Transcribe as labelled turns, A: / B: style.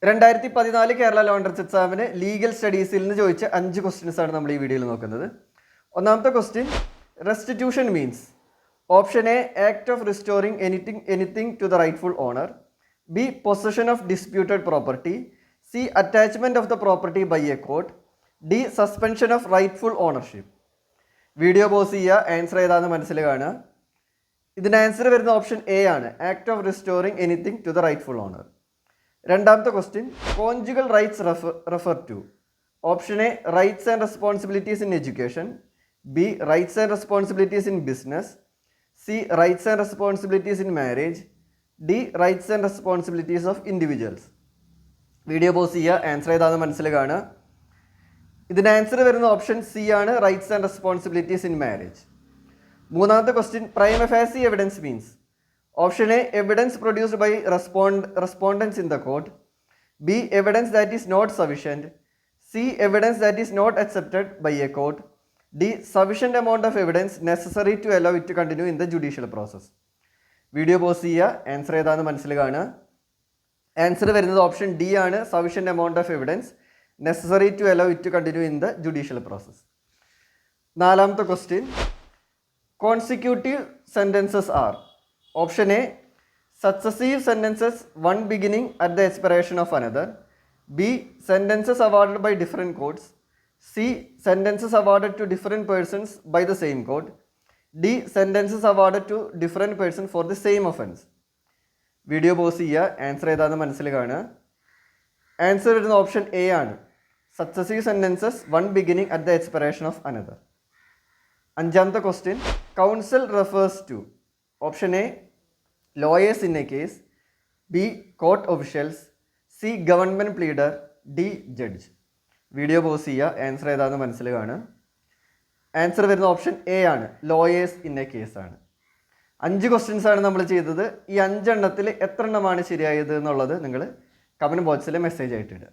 A: 2014 Kerala law entrance എക്സാമിന് legal സ്റ്റഡീസിൽ നിന്ന് ചോദിച്ച 5 ക്വസ്റ്റ്യൻസ് ആണ് നമ്മൾ ഈ വീഡിയോയിൽ നോക്കുന്നത്. ഒന്നാമത്തെ question, restitution means option A act of restoring anything to the rightful owner, B possession of disputed property, C attachment of the property by a court, D suspension of rightful ownership. Video pause ചെയ്യുക, answer ഏതാണെന്ന് മനസ്സിൽ കാണുക. ഇതിന് answer വരുന്ന option A ആണ്, act of restoring anything to the rightful owner. രണ്ടാമത്തെ question, conjugal rights refer to option A rights and responsibilities in education, B rights and responsibilities in business, C rights and responsibilities in marriage, D rights and responsibilities of individuals. Video pause ചെയ്യുക, answer ഏതാണെന്ന് മനസ്സിൽ കാണുക. ഇതിന് answer വരുന്ന option C ആണ്, rights and responsibilities in marriage. മൂന്നാമത്തെ question, prima facie evidence means option A evidence produced by respondents in the court, B evidence that is not sufficient, C evidence that is not accepted by a court, D sufficient amount of evidence necessary to allow it to continue in the judicial process. Video pause ചെയ്യുക, answer ഏതാണെന്ന് മനസ്സിൽ കാണുക. Answer വരുന്നത് option D ആണ്, sufficient amount of evidence necessary to allow it to continue in the judicial process. നാലാമത്തെ question, consecutive sentences are option A successive sentences, one beginning at the expiration of another, B sentences awarded by different courts, C sentences awarded to different persons by the same court, D sentences awarded to different persons for the same offense. Video pause ചെയ്യുക, answer ഏതാണെന്ന് മനസ്സിൽ കാണുക. Answer വരുന്ന option A ആണ്, successive sentences one beginning at the expiration of another. അഞ്ചാമത്തെ question, council refers to option A lawyers in a case, B court officials, C government pleader, D judge. Video pause ചെയ്യുക, answer ഏതാണെന്ന് മനസ്സിൽ കാണുക. Answer വരുന്ന option A ആണ്, lawyers in A case ആണ്. 5 questions ആണ് നമ്മൾ ചെയ്തത്. ഈ 5 എണ്ണത്തിൽ എത്ര എണ്ണമാണ് ശരിയായത് എന്നുള്ളത് നിങ്ങൾ കമൻറ്റ് ബോക്സിൽ മെസ്സേജ് ആയിട്ട് ഇടുക.